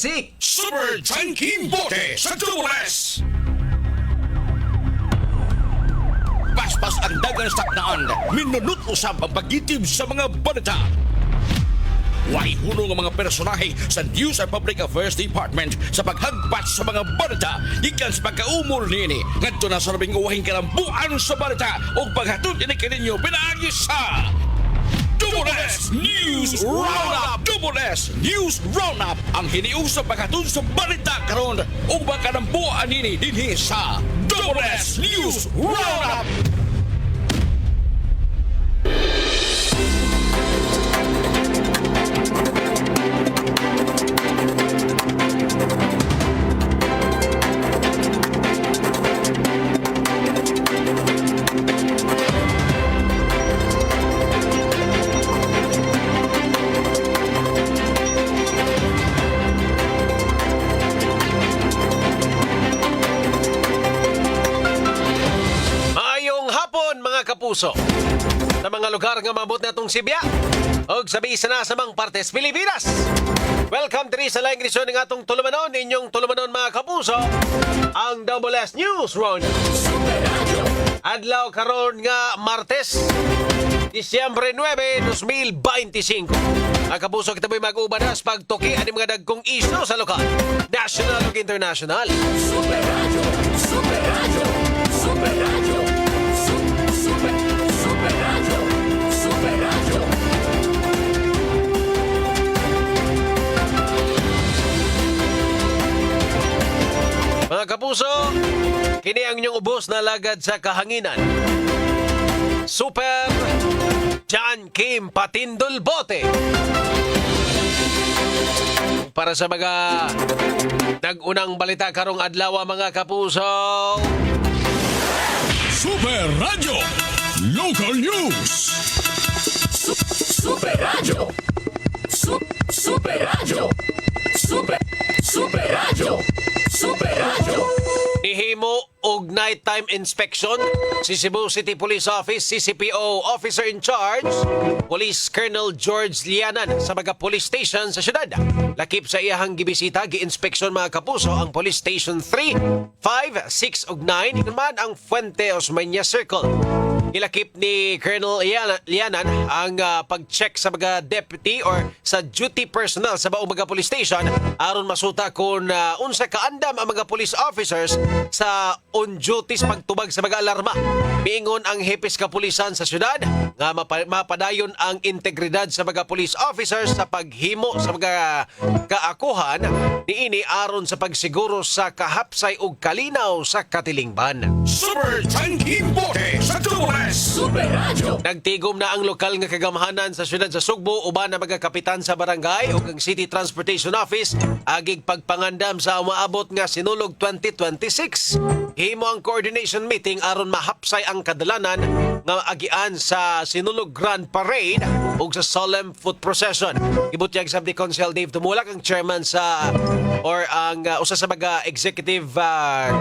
Si Super Junkie Bote sa Double S! Paspas ang dagang saknaan, minunod usab ang pagitib sa mga balita. Way hunong ang mga personahe sa News and Public Affairs Department sa paghagpat sa mga balita gikan sa pagkaumol nini ngadto na sa labing uwahing kalambuan sa balita ug paghatod ini kaninyo pinaagi sa Double S News Roundup! Double S News Roundup! Ang hiniusap paghatod sa balita karon ug makalambuan nini dinhi sa Double S News Roundup! Kapuso sa mga lugar nga mabot na itong Sibya o sa bisa na sa mga partes Pilipinas. Welcome diri sa laing edisyon ng atong tulumanon, inyong tulumanon mga kapuso, ang Double S News Round. Adlaw karon nga Martes, Disyembre 9, 2025. Mga kapuso, kita mo'y mag-ubanas pagtuki ang mga dagkong isyo sa lokal, national ug international. Super Radio, Super Radio, Super Radio. Super Radio, Super Radio. Mga kapuso, kini ang inyong ubos na lagad sa kahanginan. Super John Kim Patindol Bote. Para sa mga nag-unang balita karong adlaw mga kapuso. Super Radio Local News. Super Radio. Super Radio. Super Radio. Super Radio. Nihimo og nighttime inspection si Cebu City Police Office CCPO Officer in Charge Police Colonel George Lianan sa mga police station sa syudad. Lakip sa iyahang gibisita gi-inspeksyon mga kapuso ang Police Station 3, 5, 6 ug 9 naman ang Fuente Osmeña Circle. Ilakip ni Colonel Lianan ang pag-check sa mga deputy or sa duty personnel sa baong mga police station aron masuta kung unsa kaandam ang mga police officers sa on duties pagtubag sa mga alarma. Miingon ang hepes kapulisan sa syudad nga mapadayon ang integridad sa mga police officers sa paghimo sa mga kaakuhan niini aron sa pagsiguro sa kahapsay ug kalinaw sa katilingban. Super Junkie Bote sa Double S! Super Radio. Nagtigom na ang lokal nga kagamhanan sa syudad sa Sugbo uban na mga kapitan sa barangay ug ang City Transportation Office agig pagpangandam sa umaabot nga sinulog 2026. Himo ang coordination meeting aron mahapsay ang kadalanan nga agian sa sinulog Grand Parade ug sa solemn foot procession. Gibutyag sa ni Council Dave Tumulak ang chairman sa or ang usa sa mga executive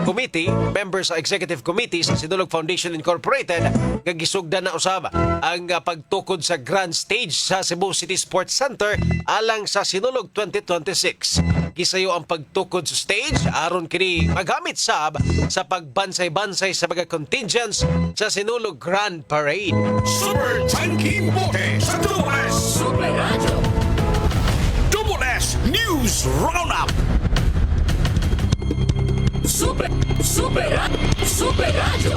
committee, members sa executive committee sa Sinulog Foundation Incorporated nga gisugdan na usab ang pagtukod sa grand stage sa Cebu City Sports Center alang sa Sinulog 2026. Gisayo ang pagtukod sa stage aron kini magamit sab sa pagbansay-bansay sa mga contingents sa Sinulog Grand Parade. Super Junkie Bote sa Double S! Super Radio. Double S News Roundup! Super Radio. Super Radio.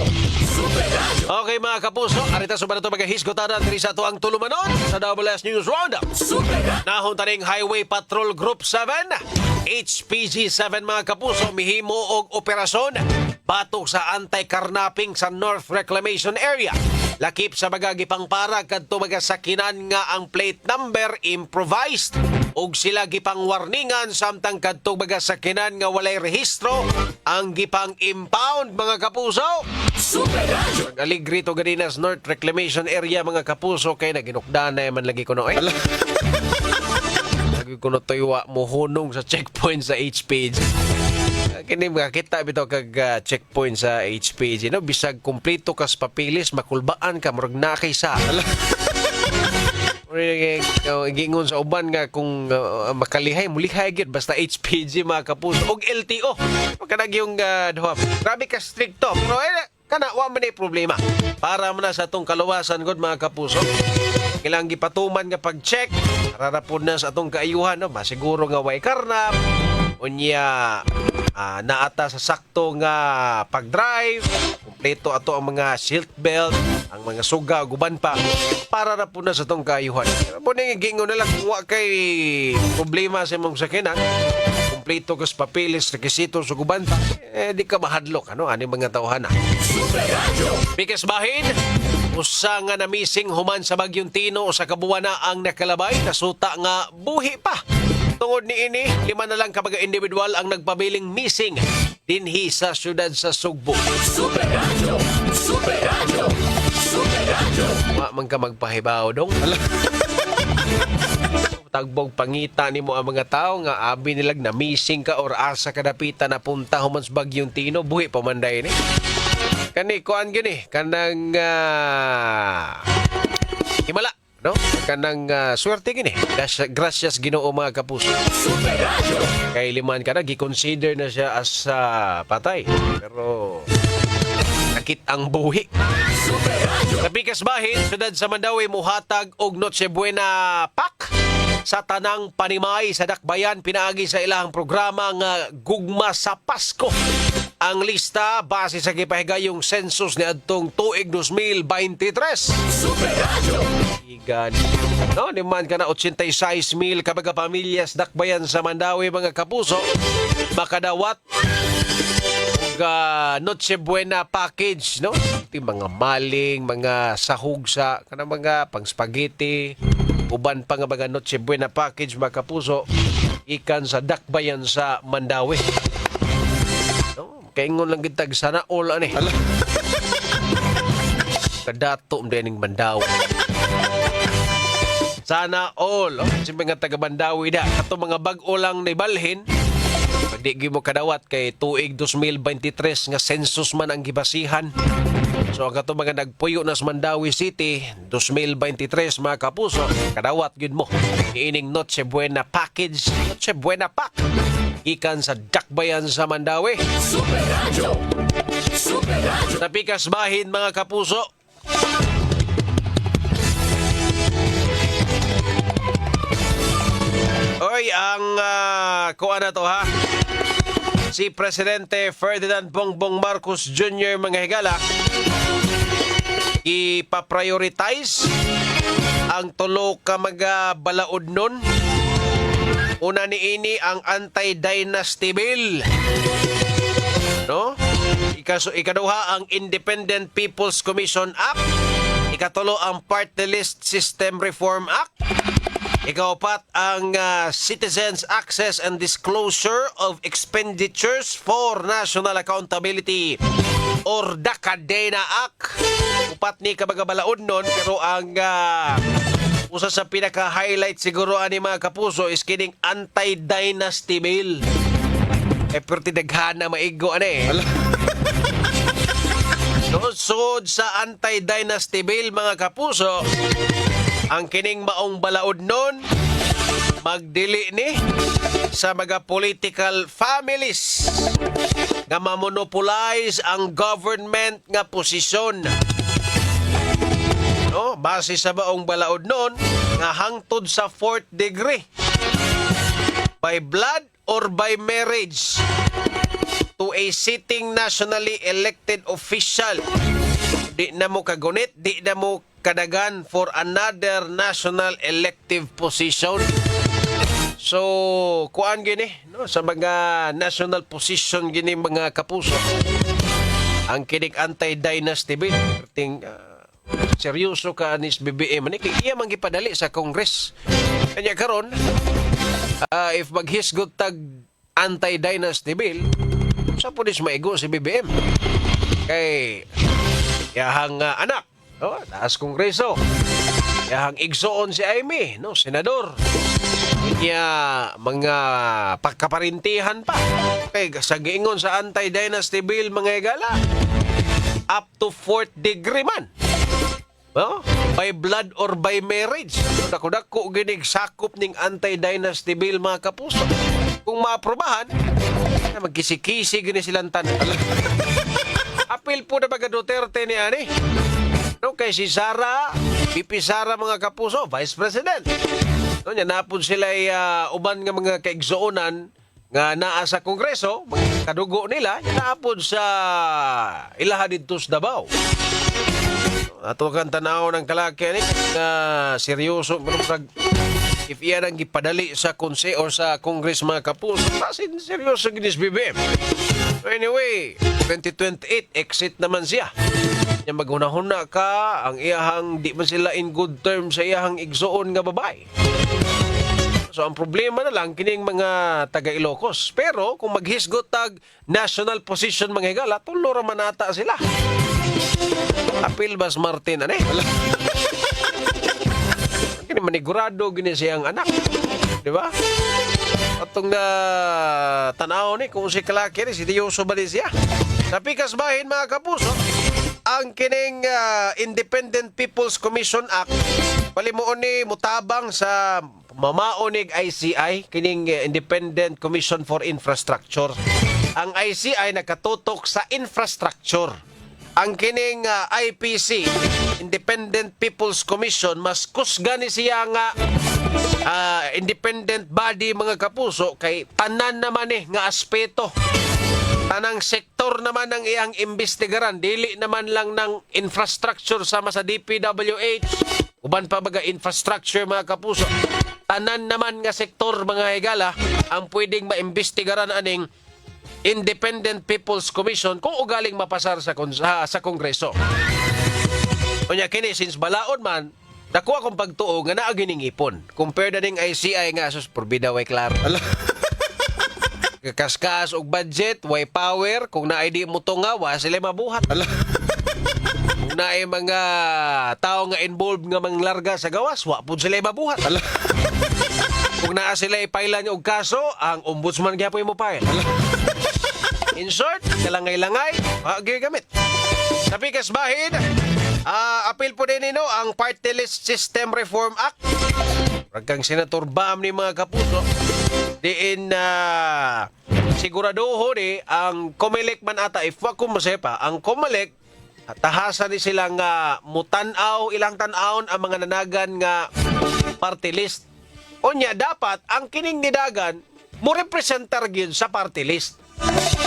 Okay mga kapuso, arita sa banato magahisgotanan diri sa ato ang tulumanon sa Double S News Roundup. Super Radio. Nahon taning Highway Patrol Group 7, HPG-7 mga kapuso, mihimo og operasyon batok sa anti-carnapping sa North Reclamation Area. Lakip sa mga gipangpara kadto mga sakinan nga ang plate number improvised ug sila gipang warningan samtang kadto mga sakinan nga walay rehistro ang gipang impound mga kapuso. Super Radio. Aligri to ganinas North Reclamation Area mga kapuso kay naginukdan na man lagi kuno eh. Lagi kuno tuywa mo hunong sa checkpoint sa HPG. Kini makita bitaw kag checkpoint sa HPG no bisag kumpleto kas papilis makulbaan ka murag na kay sa. Gingon sa uban nga kung makalihay, mulihay gid basta HPG mga kapuso og LTO. Kanang yung duha. Grabe ka stricto. Pero kana wa man ay problema. Para man na sa atong kaluwasan gud mga kapuso. Kailang gipatuman nga pag-check para pod na sa atong kaayuhan no, masiguro nga way karnap unya naata sa sakto nga pag-drive, kumpleto ato ang mga seat belt, ang mga suga, guban pa para na po na sa itong kaayuhan. Pero ning gingon na lang kung wa kay problema sa imong sakinan, kumpleto kas papeles, rekisito sa guban pa, di ka mahadlok ano ani mga tawhana. Bikas bahin, usa nga na missing human sa Bagyong Tino sa kabuwan na ang nakalabay, nasuta nga buhi pa. Tungod ni ini, 5 na lang kabaga individual ang nagpabiling missing dinhi sa syudad sa Sugbo. Super Radio! Super Radio! Super Radio! Man ka magpahibaw dong. Tagbog pangita ni mo ang mga tao nga abi nilag na missing ka or asa kadapita na punta human sa Bagyong Tino, buhi pa man dayon ni. Kani kuan gini, kanang himala. No? Kanang swerte gini. Gracias Ginoo mga kapuso. Kay liman ka na, gi-consider na siya as patay. Pero nakit ang buhi. Sa Bikas Bahin, syudad sa Mandawi, muhatag og Noche Buena Pak sa tanang panimay sa Dakbayan, pinaagi sa ilang programa nga Gugma sa Pasko. Ang lista base sa gipahigayong census ni adtong tuig 2023. Super Radio! Igan. No, niman ka na 86,000 kabaga pamilyas Dakbayan sa Mandawi mga kapuso. Makadawat og Noche Buena package, no? Iti mga maling, mga sahog sa kanang mga pang spaghetti, uban pa nga mga Noche Buena package mga kapuso ikan sa Dakbayan sa Mandawi. Kaingon lang gitag sana all ani. Kadato mdening Mandawi. Sana all. Si mga taga Mandawi da. Kato mga bag-o lang naibalhin. Pagdi mo kadawat kay tuig 2023 nga census man ang gibasihan. So ang kato mga nagpuyo na sa Mandawi City 2023 mga kapuso, kadawat yun mo. Iining Noche Buena package, Noche Buena pack. Ikan sa Dakbayan sa Mandawi. Super Radio! Super Radio! Sa Bikas Bahin mga kapuso. Oy, ang kuha na to ha. Si Presidente Ferdinand Bongbong Marcos Jr. mga higala ipaprioritize ang tulo ka mga balaod nun. Una ni ini ang anti-dynasty bill. No? Ikaduha ang Independent People's Commission Act. Ikatulo ang Party List System Reform Act. Ikaapat ang Citizens Access and Disclosure of Expenditures for National Accountability or DACADENA Act. Upat ni kabagabalaod nun, pero ang usa sa pinaka-highlight siguro ani mga kapuso is kining anti-dynasty bill. Pero tidaghana maigo ani. Sud sa anti-dynasty bill mga kapuso, ang kining maong balaod nun magdili ni sa mga political families nga mamonopolize ang government nga posisyon. No, base sa maong balaod nun nga hangtod sa 4th degree by blood or by marriage to a sitting nationally elected official. Di na mo kagunit, di na mo kadagan for another national elective position. So, kuan gini, no, sa mga national position gini mga kapuso. Ang kinig anti-dynasty bill, seryoso ka anis BBM ni kay iya man gipadali sa Congress. Kanya karon if maghisgot tag anti-dynasty bill, sa pulis maigo si BBM. Kay yahang anak, no, taas Kongreso. Yahang igsoon si Amy, no, senador. Kanya mga pagkaparintihan pa. Kay sa giingon sa anti-dynasty bill mga higala, up to 4th degree man. Oh, by blood or by marriage. Dako-dako ginig sakop ning anti-dynasty bill mga kapuso. Kung maaprobahan, magkisi-kisi gini silang tanan. Apil po na baga Duterte ni ani. No, kay si Sara, Pipi Sara mga kapuso, Vice President. No, nya napod sila uban nga mga kaigsuonan nga naa sa Kongreso, mga kadugo nila, napod sa ilaha dito sa Davao. Ato kan tanaw ng kalaki ni nga seryoso if iyan ang gipadali sa konse o sa Congress mga kapuso, pasin seryoso ginis BBM. Anyway, 2028 exit naman siya. Nya maghuna-huna ka ang iyahang di man sila in good terms sa iyahang igsuon nga babae. So ang problema na lang kining mga taga Ilocos. Pero kung maghisgot tag national position mga higala, tulo ra manata sila. Apil Bas Martin ani. Kini manigurado gini siyang anak. Di ba? Atong na tanaw ni kung si kalaki ni si Dioso ba siya. Sa pikas bahin mga kapuso, ang kining Independent People's Commission Act palimuon ni mutabang sa mamaonig ICI, kining Independent Commission for Infrastructure. Ang ICI nakatutok sa infrastructure. Ang kining IPC, Independent People's Commission, mas kusga ni siya nga independent body mga kapuso kay tanan naman nga aspeto. Tanang sektor naman ang iyang imbestigaran, dili naman lang ng infrastructure sama sa DPWH, uban pa baga infrastructure mga kapuso. Tanan naman nga sektor mga higala ang pwedeng maimbestigaran aning Independent People's Commission kung ugaling mapasar sa Kongreso. Unya kini since balaod man, dako akong pagtuo nga naa gining ipon. Compare na ning ICI nga sus porbida way klaro. Kaskas og budget, way power, kung naay di mo tunga, wa sila mabuhat. Kung naay mga tao nga involved nga manglarga sa gawas, wa pud sila mabuhat. Kung naa sila ipailan og kaso, ang ombudsman gyapon mo file. In short, kalangay-langay, gamit. Sa pikas bahin, apil po din nino ang Party List System Reform Act. Pagkang Senator Bam ni mga kapuso, diin siguraduho ni ang Comelec man ata, if wa ko masepa, ang Comelec, tahasan ni silang mutanaw, ilang tanawon ang mga nanagan nga party list. Unya, dapat ang kining nidagan, mo representar gyud sa party list.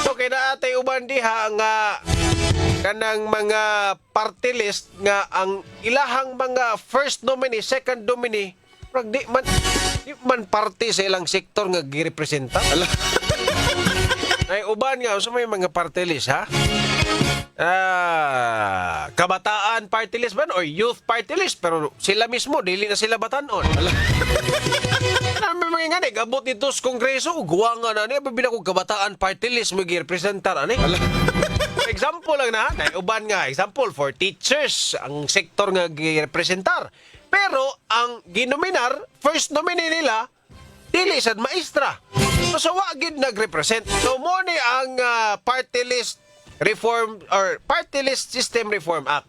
So, kaya na atay uban diha nga kanang mga party list nga ang ilahang mga first nominee, second nominee, di man party sa ilang sektor nga girepresenta. Ay uban nga so may mga party list ha. Kabataan party list man or youth party list pero sila mismo dili na sila batanon. May mga ngani gabot dito sa Kongreso guwanga na ni babila ko kabataan party list mo girepresentar ani. Example lang na, kay uban nga example for teachers ang sektor nga girepresentar. Pero ang ginominar, first nominee nila dili sad maestra. So wa gid nagrepresent. So mo ni ang party list reform or party list system reform act.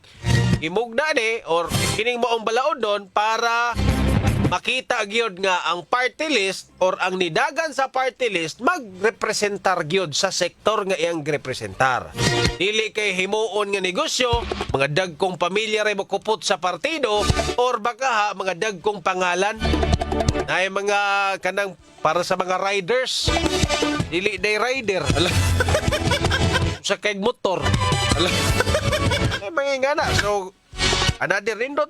Imugna ni or kining moong balaod don para makita gyud nga ang party list or ang nidagan sa party list magrepresentar gyud sa sektor nga iyang representar. Dili kay himuon nga negosyo, mga dagkong pamilya ray mokupot sa partido or baka mga dagkong pangalan ay mga kanang para sa mga riders. Dili day rider. Sa kay motor. Ay mga ingana. So another nindot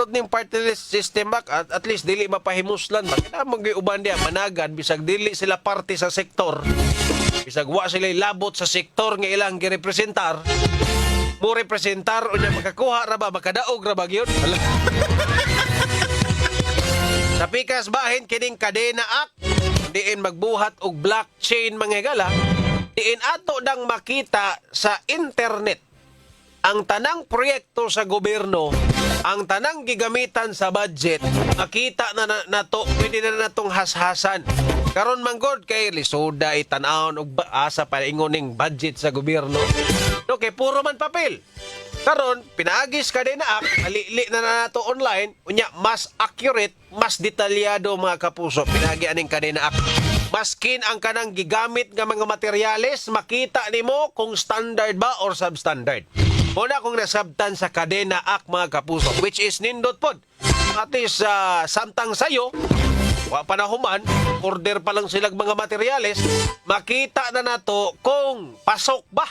ning party list system at least dili mapahimuslan magana magiuban dia managan bisag dili sila parte sa sektor bisag wa sila labot sa sektor nga ilang girepresentar mo representar unya makakuha ra ba makadaog ra ba gyud. Sa pikas bahin kining Kadena Act diin magbuhat og blockchain mga higala diin ato dang makita sa internet ang tanang proyekto sa gobyerno, ang tanang gigamitan sa budget, nakita na nato, pwede na natong hashasan. Karon manggod kay lisoda itanawon og asa pa ingoning budget sa gobyerno. No kay puro man papel. Karon pinaagis kadena act, alili na nato online, unya mas accurate, mas detalyado mga kapuso. Pinagi aning kadena act. Maskin ang kanang gigamit nga mga materyales, makita nimo kung standard ba or substandard. Muna kung nasabtan sa kadena act mga kapuso, which is nindot pod. Atis samtang sayo, wa pa na human, order pa lang silang mga materyales, makita na nato kung pasok ba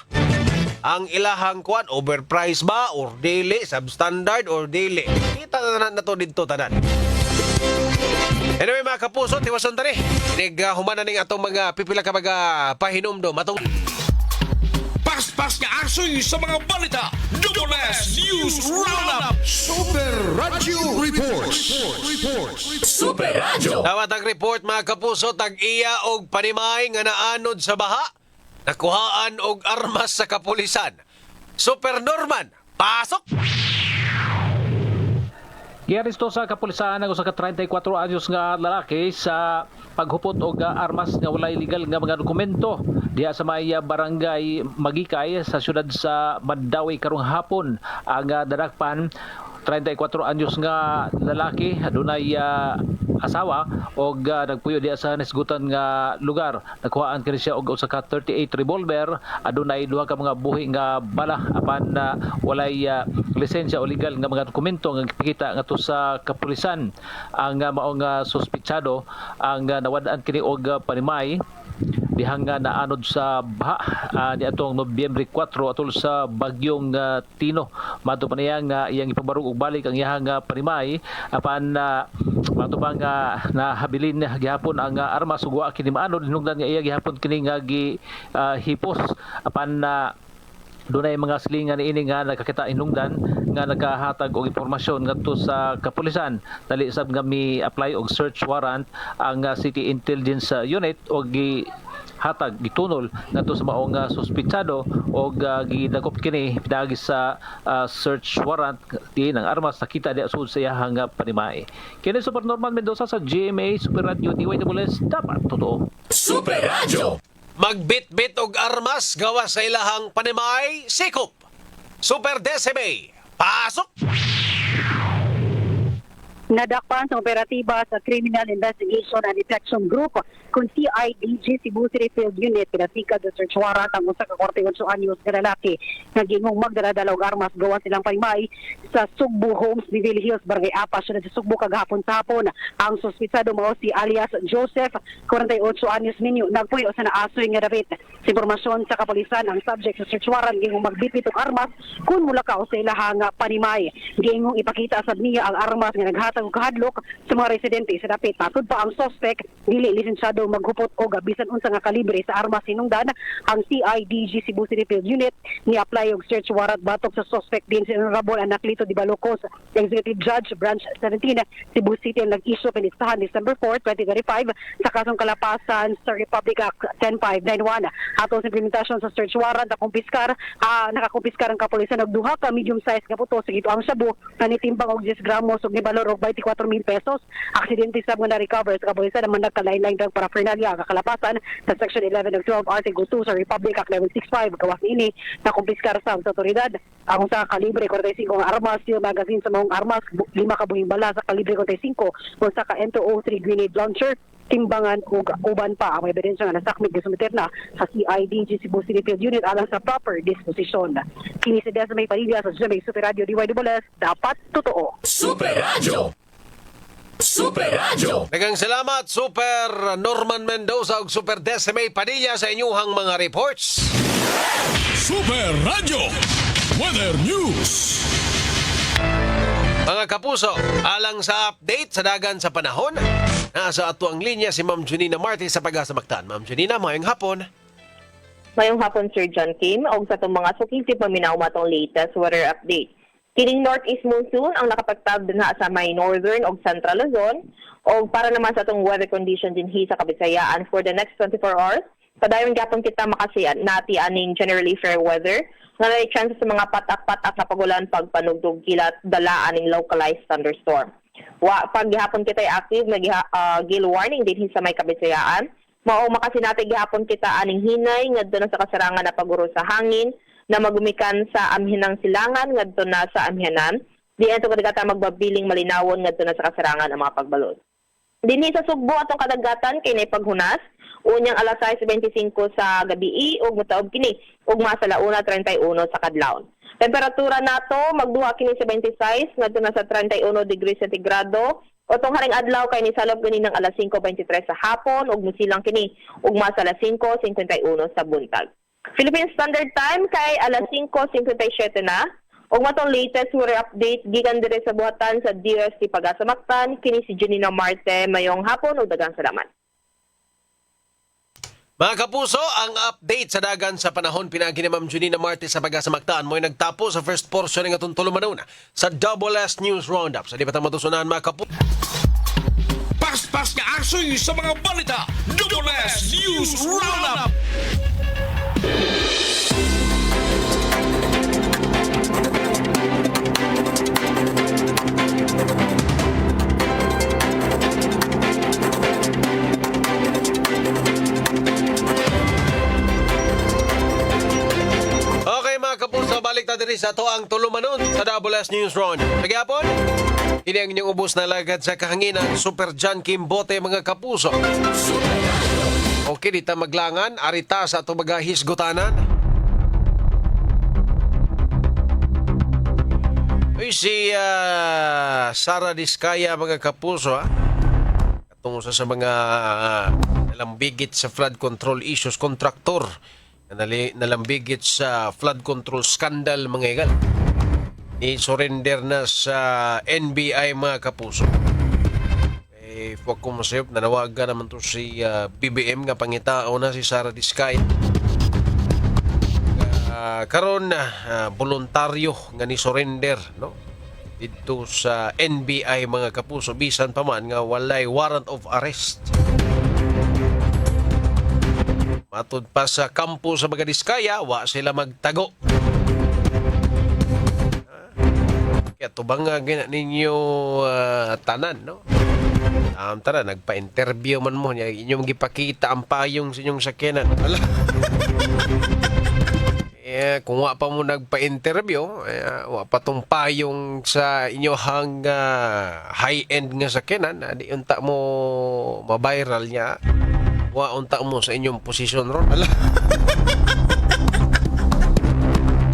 ang ilahang kuan, overpriced ba or dili, substandard or dili. Kita na nato dito tanan. Anyway mga kapuso, tiwason tani. Human na ning atong mga pipila ka mga pahinomdom atong Paspas nga asoy sa mga balita. Double S News Roundup. Super Radio Reports. Super Radio. Tawat ang report mga kapuso, tag-iya og panimay nga naanod sa baha, nakuhaan og armas sa kapulisan. Super Norman, pasok! Giaristo sa kapulisan ang usa ka 34 anyos nga lalaki sa paghupot og armas nga walay legal nga mga dokumento diha sa may barangay Magikay sa siyudad sa Mandawi karong hapon. Ang dadakpan 34 anyos nga lalaki adunay asawa og nagpuyo diha sa nasgutan nga lugar. Nakuhaan kini siya og usa ka 38 revolver, adunay duha ka mga buhi nga bala apan walay lisensya o legal nga mga dokumento nga gipakita ngadto sa kapulisan. Ang maong suspitsado ang nawad-an kini og panimay dihang nga naanod sa baha niadtong Nobyembre 4 atol sa bagyong Tino. Mato pa niya nga iyang ipabarog og balik ang iyang panimay apan mato pa nga nahabilin gihapon ang armas ug wa kini maanod hinungdan nga iya gihapon kini nga hipos apan dunay mga silingan niini nga nakakita hinungdan nga nakahatag og impormasyon ngadto sa kapulisan. Dali sab nga mi-apply og search warrant ang City Intelligence Unit og gihatag gitunol ngadto sa maong suspitsado og gidakop kini pinaagi sa search warrant di ng armas nakita di asud sa iyang panimay. Kini Super Norman Mendoza sa GMA Super Radio DYWS, dapat totoo. Super Radio. Magbit-bit og armas gawa sa ilahang panimay, sikop. Super Decime, pasok! Nadakpan sa operatiba sa Criminal Investigation and Detection Group kung CIDG Cebu City Field Unit pinasika sa search warrant ang usa ka 48 anyos nga lalaki nga gingong magdala-dala og armas gawa silang paymay sa Sugbo Homes, Nivil Hills, Barangay Apas, sa Sugbo kagahapon sa hapon. Ang suspitsado mao si alias Joseph, 48 anyos ninyo, nagpuyo sa naasoy nga dapit. Sa impormasyon sa kapulisan, ang subject sa search warrant gingong magbitbit og armas kung mulakaw sa ilahang panimay. Gingong ipakita sa niya ang armas nga naghatag og kahadlok sa mga residente sa dapit. Matud pa ang suspect dili lisensyado maghupot og bisan unsa nga kalibre sa armas hinungdan. Ang CIDG Cebu City Field Unit ni apply og search warrant batok sa suspect din si Honorable Anaclito Di Balocos, Executive Judge Branch 17 Cebu City, ang nag-issue pinitsahan December 4, 2025 sa kasong kalapasan sa Republic Act 10591. Atong sa implementasyon sa search warrant nakakumpiskar ang kapulisan og duha ka medium size nga puto sa gitoang shabu na nitimbang og 10 gramos ug nibalor og 24,000 pesos. Aksidente sab nga na-recover sa kapulisan naman nagkalain-lain drug paraphernalia kakalapasan sa Section 11 of 12 Article 2 sa Republic Act 1165. Gawas ini na kumpiskar sa otoridad ang sa kalibre 45 nga armas, steel magazine sa maong armas, 5 ka buhing bala sa kalibre 45, kung sa ka M203 grenade launcher, timbangan ug uban pa ang ebidensya nga nasakmit gisumited na sa CIDG Cebu City Field Unit alang sa proper disposition. Kini si Desmay Padilla sa GMA Super Radio DYWS, dapat totoo. Super Radio. Super Radio. Daghang salamat Super Norman Mendoza ug Super Decime Padilla sa inyuhang mga reports. Super Radio Weather News. Mga kapuso, alang sa update sa dagan sa panahon, nasa ato ang linya si Ma'am Junina Marti sa Pag-asa Mactan. Ma'am Junina, mayong hapon. Mayong hapon, Sir John Kim, o sa itong mga sukiti paminaw matong latest weather update. Kining northeast monsoon ang nakapagtab din sa may northern o central Luzon, o para naman sa itong weather condition din sa Kabisayaan for the next 24 hours. Padayon gapon kita makasiyan nati aning generally fair weather nga may chance sa mga patak-patak na pagulan pagpanugdog kilat dala aning localized thunderstorm. Pag gihapon kita active na gale warning din sa may Kabisayaan, mao makasinati gihapon kita aning hinay ngadto na sa kasarangan na paguro sa hangin na magumikan sa amhinang silangan ngadto na sa amhinan. Di ito kadagatan magbabiling malinawon ngadto na sa kasarangan ang mga pagbalod. Dinhi sa Sugbo atong kadagatan kay nay paghunas unyang alas 6:25 sa gabi ug motaob kini ugma sa 1:31 sa kadlawon. Temperatura nato magduha kini sa 26 ngadto na sa 31 degrees centigrado. Otong haring adlaw kay ni salop gani ng alas 5:23 sa hapon ug musilang kini ugma sa alas 5:51 sa buntag. Philippine Standard Time kay alas 5:57 na. Og matong latest weather update gikan dire sa buhatan sa DST Pagasamaktan kini si Janina Marte mayong hapon ug daghang salamat. Mga kapuso, ang update sa dagan sa panahon pinagi ni Ma'am Junina Marte sa Pagasamaktaan mo'y nagtapo sa first portion ng atong tulumanon sa Double S News Roundup. Sa di pa matusunan mga kapuso. Paspas nga asoy sa mga balita. Double S News Roundup. Okay mga kapuso, balik na diri sa to ang tulumanon sa Double S News Roundup. Nagyapon, ini ang inyong ubos na lagad sa kahanginan Super John Kim Bote mga kapuso. Okay, dita maglangan, arita sa ito magahisgutanan. Uy, si Sara Diskaya mga kapuso, ha? Katungo sa mga nalambigit sa flood control issues, kontraktor nalambigit sa flood control scandal mga igal. I-surrender na sa NBI mga kapuso. Huwag ko masayop, nanawagan naman to si BBM nga pangitao na si Sara Diskaya. Karon voluntaryo nga ni surrender no dito sa NBI mga kapuso bisan pa man nga walay warrant of arrest. Matud pa sa kampo sa mga Diskaya, wa sila magtago. Kaya tubang nga ninyo tanan no. Tara, nagpa-interview man mo niya. Inyong gipakita ang payong sa inyong sakyanan. Kung wa pa mo nagpa-interview, wa pa tong payong sa inyohang high-end nga sakyanan, di unta mo ma-viral niya. Wa unta mo sa inyong posisyon ron.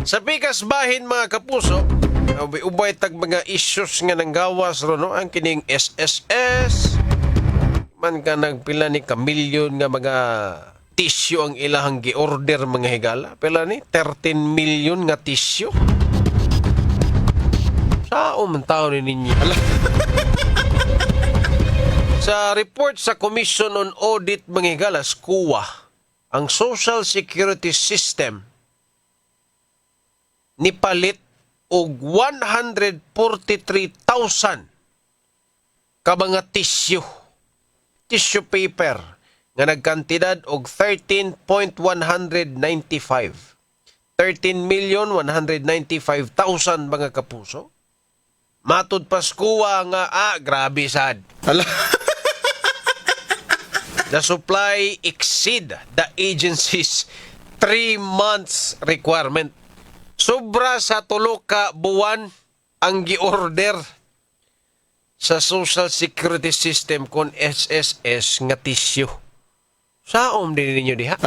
Sa pikas bahin mga kapuso, ubay tag mga issues nga nanggawas ron no, ang kining SSS man ka nagpila ni kamilyon nga mga tissue ang ilahang gi-order mga higala. Pila ni 13 million nga tissue. Sao man taon ni ninyo? Sa report sa Commission on Audit mga higala, SCOA, ang Social Security System nipalit og 143,000 ka mga tissue paper nga nagkantidad og 13.195 13,195,000 mga kapuso. Matud Paskuwa nga grabe sad. The supply exceed the agency's 3 months requirement. Sobra sa tulo ka buwan ang gi-order sa Social Security System kon SSS nga tissue. Saom din ninyo diha?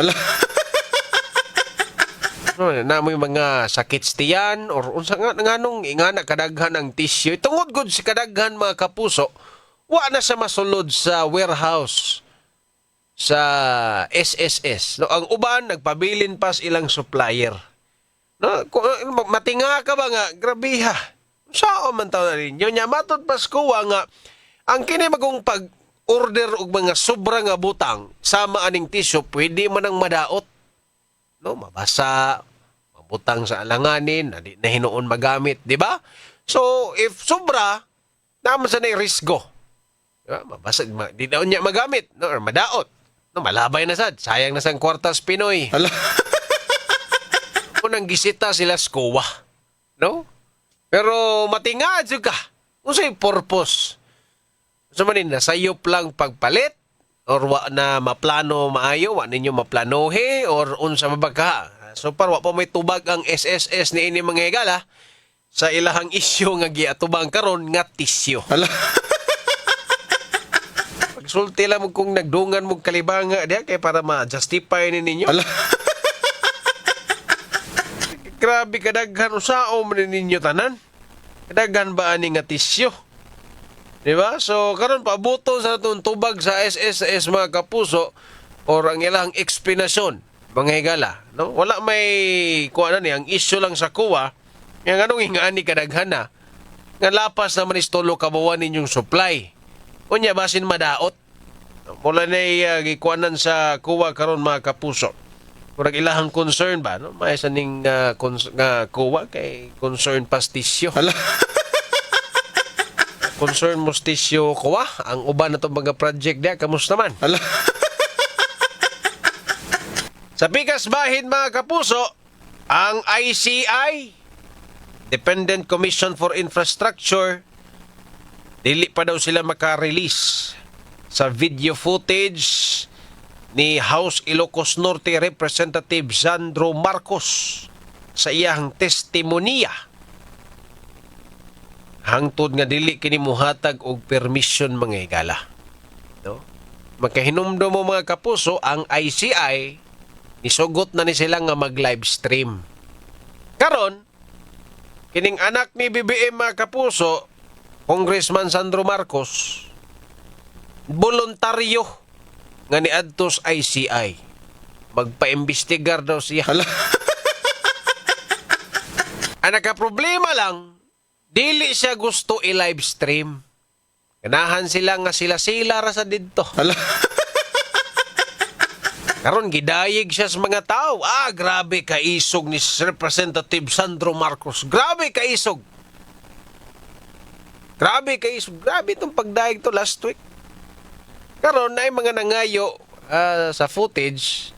Namoy mga sakit tiyan or unsa nga nganong ingana kadaghan ang tissue. Tungod gud si kadaghan mga kapuso, wa na sa masulod sa warehouse sa SSS. No, ang uban nagpabilin pas ilang supplier. No, matinga ka ba nga, grabe ha. Sao man taon na ninyo niya, matod Paskuwa nga, ang kini magong pag-order og mga sobra nga butang, sama aning tissue, pwede man ang madaot. No, mabasa, mabutang sa alanganin, na hinuon magamit, di ba? So, if sobra, naman sa na risgo. Diba? Mabasa, di daw niya magamit, no, or madaot. No, malabay na sad, sayang na sang kwartas Pinoy. Nang gisita sila SCOA, no? Pero matingad ka. Unsay purpose? Sa manin na sayop lang pagpalit or wa na maplano maayo, wa ninyo maplanohe or unsa mabaka. So parwa pa may tubag ang SSS ni ini mga higala sa ilahang isyu nga giatubang karon nga tisyo. Ala. Pagsulti lang mo kung nagdungan mo kalibanga diya kay para ma-justify ni ninyo. Ala. Grabe kadaghan usaom ni ninyo tanan. Kadaghan ba ani nga tisyo? Di ba? So karon paabuton sa natong tubag sa SSS mga kapuso or ang ilang eksplanasyon mga higala, no? Wala may kuha na ni ang issue lang sa kuwa nga anong hingaan ni kadaghan na nga lapas naman is tulo kabuwan ninyong supply. Unya basin madaot. Mula na gikuanan sa kuwa karon mga kapuso. Murag ilahang concern ba, no? May saning kuwa kay concern pastisyo. Ala. Concern mustisyo kuwa ang uban na itong mga project niya. Kamusta man? Ala. Sa Pikas Bahin mga kapuso, ang ICI, Dependent Commission for Infrastructure, dili pa daw sila maka-release sa video footage ni House Ilocos Norte Representative Sandro Marcos sa iyang testimonya. Hangtod nga dili kini muhatag og permission mga higala. No? Makahinumdum mo mga kapuso, ang ICI nisugot na ni sila nga mag-live stream. Karon, kining anak ni BBM mga kapuso, Congressman Sandro Marcos, voluntaryo nga ni adtos ICI. Magpa-imbestigar daw siya. Ala. Ang nagka-problema lang, dili siya gusto i-live stream. Ganahan sila nga sila-sila ra sa didto. Ala. Karon gidayeg siya sa mga tao. Grabe ka isog ni Representative Sandro Marcos. Grabe ka isog. Grabe ka isog. Grabe itong pagdayeg to last week. Karon ay mga nangayo sa footage.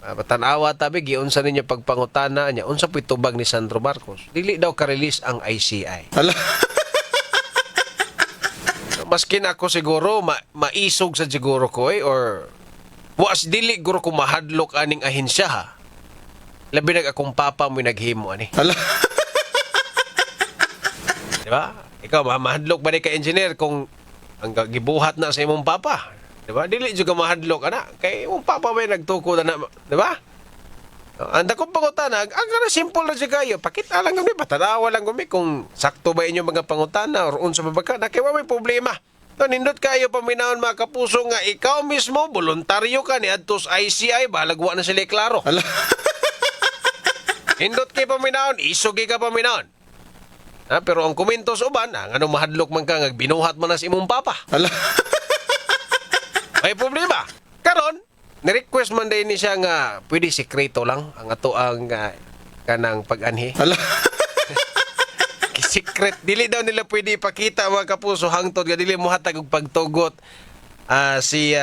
Patanawa tabi, giunsa ninyo pagpangutana niya. Unsa po'y tubag ni Sandro Marcos. Dili daw ka-release ang ICI. Ala. Maskin ako siguro, maisog sa siguro ko or was dili guro ko mahadlok aning ahensya ha. Labi nag akong papa mo naghimo ani. Ala. Di ba? Ikaw mahadlok ba ni ka engineer kung ang gibuhat na sa imong papa? Di ba? Dili juga mahadlok ana kay imong papa may nagtuko na, di ba? Anda kong pangutana, ang simple na siya kayo. Pakita lang kami, patanawa lang kami kung sakto ba inyo mga pangutana or unsa ba ka na kay may problema. No, nindot kayo paminahon mga kapuso nga ikaw mismo, voluntaryo ka ni adtos ICI, balagwa na sila klaro. Ala. Nindot kayo paminahon, isugi ka paminahon. Pero ang komento sa uban, ang ano mahadlok man ka, binuhat mo na si imong papa. Ala. May problema. Karon, ni-request man din ni siya nga, pwede sekreto lang, ang ato ang kanang pag-anhi. Ala. Secret. Dili daw nila pwede ipakita mga kapuso hangtod nga dili mo hatag og pagtugot si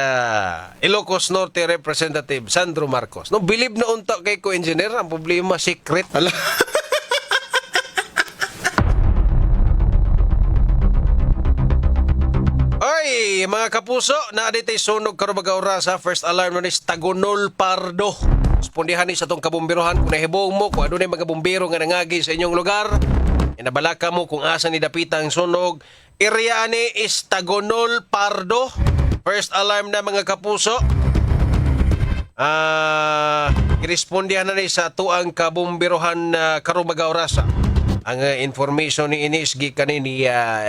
Ilocos Norte Representative Sandro Marcos. No, believe na unta kay ko engineer, ang problema secret. Ala. Oy, mga kapuso, na tay sunog karon baga oras sa first alarm ni Tagonol Pardo. Respondihan ni sa tong kabomberohan kung nahibong mo kung adunay mga bombero nga nangagi sa inyong lugar. Inabalaka mo kung asa ni dapita ang sunog. Area ni is Tagonol Pardo. First alarm na mga kapuso. Irespondihan na ni sa tuang kabomberohan karong baga oras. Ang information ni Inis gikan ni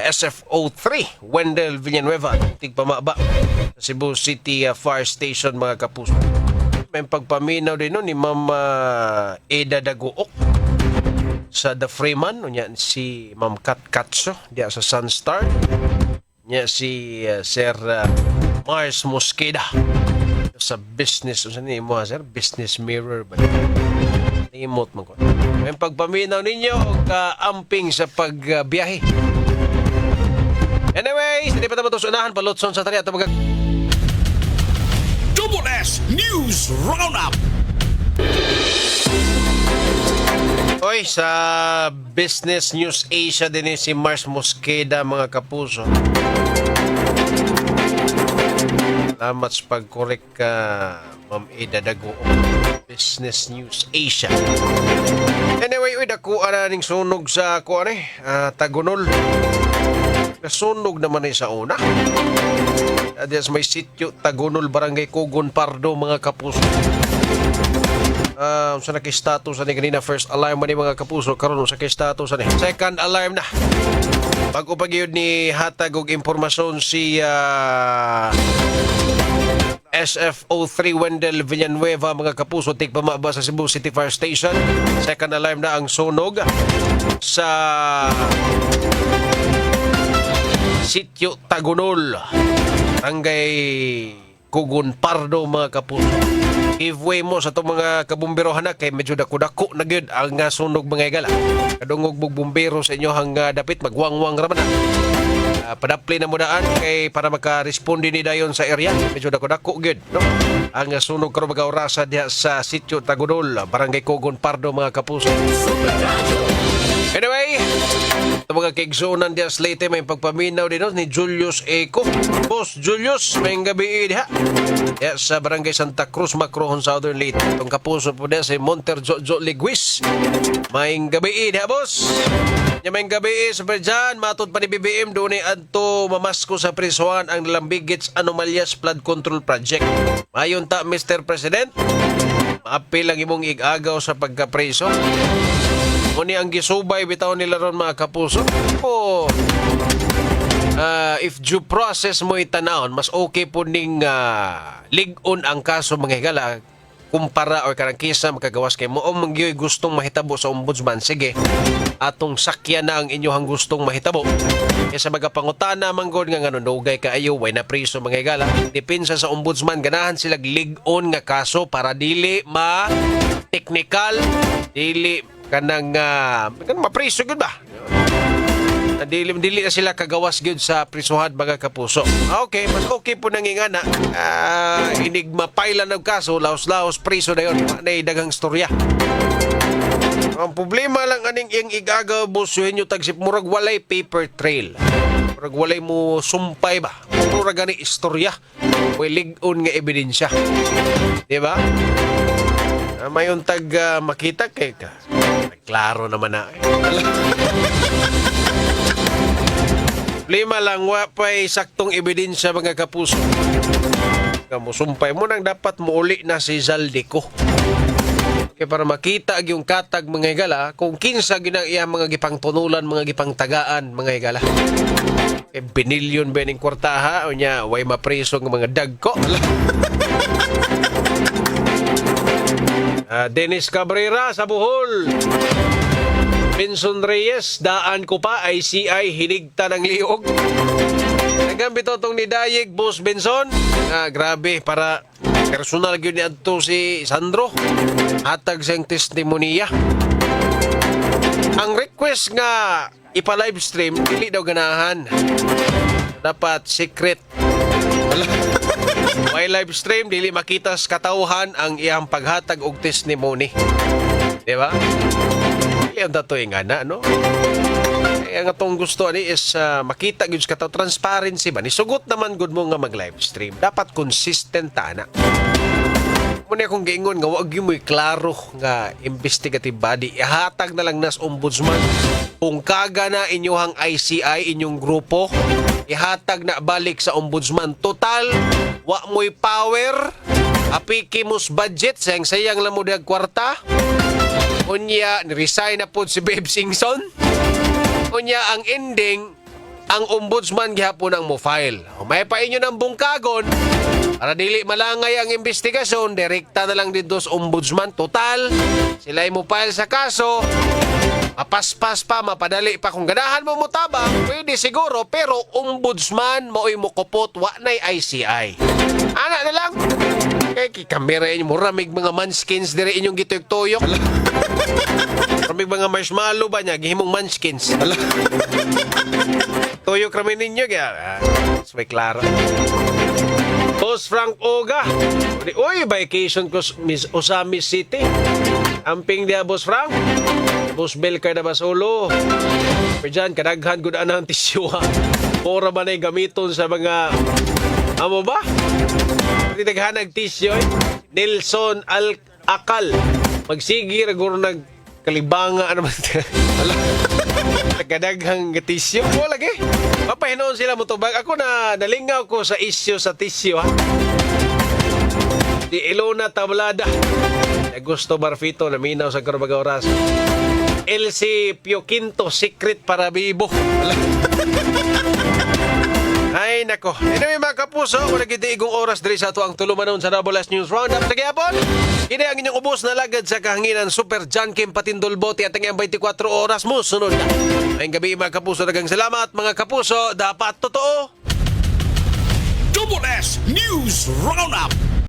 SFO3 Wendell Villanueva tigpamaba sa Cebu City Fire Station mga kapuso. May pagpaminaw din no, ni Ma'am Eda Daguok sa The Freeman, niya si Ma'am Kat Katso diya sa Sunstar, niya si Sir Mars Mosqueda sa business, ano ni mo sir? Business Mirror ba? Imot man ko. May pagpaminaw ninyo og amping sa pagbiyahe. Anyways, hindi pa tapos unahan palutson sa tali at mga Double S News Roundup. Oy, sa Business News Asia din si Mars Mosqueda mga kapuso. Salamat sa pag-correct ka, Ma'am Ida Dago. Business News Asia. Anyway, dako na ning sunog sa Tagunol. Nasunog naman ay sa una. Adiyas may sityo Tagunol, Barangay Cogon Pardo, mga kapuso. Sa naki-status ni kanina, first alarm man mga kapuso, karon sa naki-status ni second alarm na. Pag-upag yun ni hatag og impormasyon si SFO3 Wendell Villanueva, mga kapuso, tigpamaba sa Cebu City Fire Station. Second alarm na ang sunog sa sityo Tagunol, Barangay Cogon Pardo, mga kapuso. Giveaway mo sa itong mga kabumberohan na kay medyo dako-dako na gyud ang sunog, mga igala. Kadungog bumbero sa inyo hang dapit magwangwang raman na. Padapli na mo daan kay para maka-responde ni dayon sa area. Medyo dako-dako gyud, no? Ang sunog karon mga orasa diha sa sitio Tagunol, Barangay Cogon Pardo, mga kapuso. Anyway, ito mga kaigsunan diya sa Leyte, may pagpaminaw din ni Julius Eco. Boss Julius, may gabi diha. Diya sa Barangay Santa Cruz, Macrohon, Southern Leyte. Itong kapuso po diya si Monter Jojo Liguis. May gabi diha, boss. May gabi sa Berjan, matod pa ni BBM doon ay adto mamasko sa prisuhan ang Lambigits Anomalias Flood Control Project. Mayon ta, Mr. President, maapil ang imong igagaw sa pagkapreso. Kuni ang gisubay bitaw nila ron, mga kapuso. If due process mo itanahon, mas okay po ning lig-on ang kaso, mga higala, kumpara or karang kisa makagawas kay mo o mangyoy gustong mahitabo sa ombudsman. Sige, atong sakyan na ang inyohang gustong mahitabo. Kaysa magapangutana manggod nga ngano dugay kaayo way na priso, mga higala. Depensa sa ombudsman, ganahan sila lig-on nga kaso para dili ma-technical, dili kanang mapriso gud ba? Dili na sila kagawas gyud sa prisuhan, mga kapuso. Okay, mas okay po nangingana. Inig mapailan ng kaso, laos-laos priso na yun. Nay daghang storya. Ang problema lang aning iyang igagaw, busuhin nyo tagsip, murag walay paper trail. Murag walay mo sumpay ba? Murag gani istorya. Way lig-on nga ebidensya. Diba? Mayon tag makita kay ka. Klaro naman na. Lima lang wapay saktong ebidensya, mga kapuso. Kamusumpay mo nang dapat muuli na si Zaldico. Kaya para makita yung katag, mga higala, kung kinsa ginang iya mga gipangtunulan, mga gipangtagaan, mga higala. E binilyon ba ning kwartaha o niya way mapriso ng mga dagko. Dennis Cabrera sa Bohol. Benson Reyes, daan ko pa, ICI, hinigta ng liog. Nagambit itong ni Dayeg, Boss Benson. Grabe, para personal yun niya si Sandro. Hatag siyang testimoniya. Ang request nga ipa-livestream, dili daw ganahan. Dapat secret. May livestream, dili makita sa katauhan ang iyang paghatag og testimony. Diba? Ang datoy nga na, no? Ang atong gusto ni is makita gyud sa kataw, transparency ba? Nisugot naman gud mo nga mag-livestream. Dapat consistent ta na. Muna akong giingon nga wag mo klaro nga investigative body. Ihatag na lang nas ombudsman. Kung kaga na inyohang ICI, inyong grupo, ihatag na balik sa ombudsman. Total, wa mo'y power, apiki mos budget, sayang lang mo diag kwarta. Unya, resign na po si Babe Singson. Unya, ang ending, ang ombudsman gihapon ang mo file. May pa inyo ng bungkagon, para dili malangay ang investigasyon, direkta na lang dito sa ombudsman. Total, sila mo file sa kaso, mapaspas pa, mapadali pa. Kung ganahan mo mutabang, pwede siguro, pero ombudsman mo'y mukupot, wa na'y ICI. Ana na lang. Kaya kamera inyo, muramig mga munchkins dire inyong gitoyok-toyok. Muramig mga marshmallow ba niya, gihimong munchkins. Toyok kami ninyo, kaya may klaro. Boss Frank Oga. Uy, vacation ko Miss Osami City. Amping dia, Boss Frank. Boss Belcar na Basolo. Pero dyan, kadaghan ko na ang tisyuha. Pora ba na'y gamiton sa mga... Amo ba? Naghanag tisyo Nelson Akal. Magsigi raguro nagkalibanga ano man. Nagadaghang tisyo mo lagi. Mapahinoon sila mo tubag. Ako na nalingaw ko sa isyo sa tisyo ha. Di Ilona Tablada. Augusto Barfito na minaw sa karbaga oras. LC Pio Quinto Secret para Bibo. Ay, nako. Anyway, mga kapuso, kung nagitiigong oras diri sa ato ang tulumanon sa Double S News Roundup sa Giyapon, ini ang inyong ubos na lagad sa kahanginan Super John Kim Patindol Bote at ang 24 oras mo. Sunod na. Ngayong gabi, mga kapuso, dagang salamat. Mga kapuso, dapat totoo. Double S News Roundup.